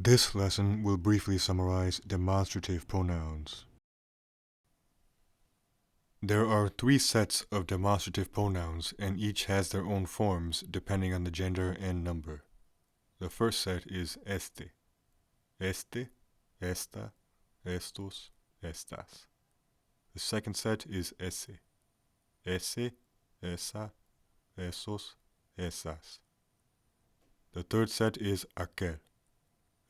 This lesson will briefly summarize demonstrative pronouns. There are 3 sets of demonstrative pronouns, and each has their own forms depending on the gender and number. The first set is este, esta, estos, estas. The second set is ese, esa, esos, esas. The third set is aquel,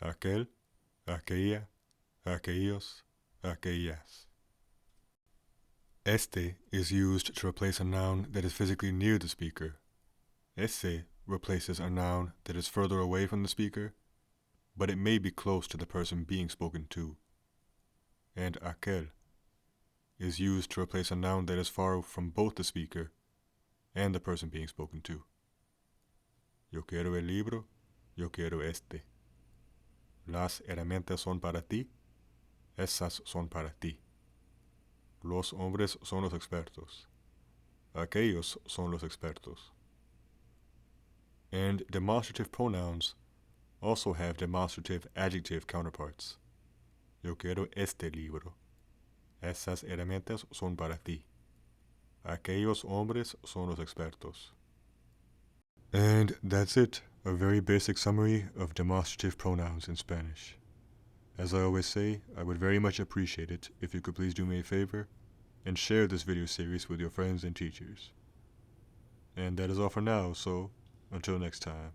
aquella, aquellos, aquellas. Este is used to replace a noun that is physically near the speaker. Ese replaces a noun that is further away from the speaker, but it may be close to the person being spoken to. And aquel is used to replace a noun that is far from both the speaker and the person being spoken to. Yo quiero el libro, yo quiero este. Las herramientas son para ti, esas son para ti. Los hombres son los expertos. Aquellos son los expertos. And demonstrative pronouns also have demonstrative adjective counterparts. Yo quiero este libro. Esas herramientas son para ti. Aquellos hombres son los expertos. And that's it, a very basic summary of demonstrative pronouns in Spanish. As I always say, I would very much appreciate it if you could please do me a favor and share this video series with your friends and teachers. And that is all for now, so until next time.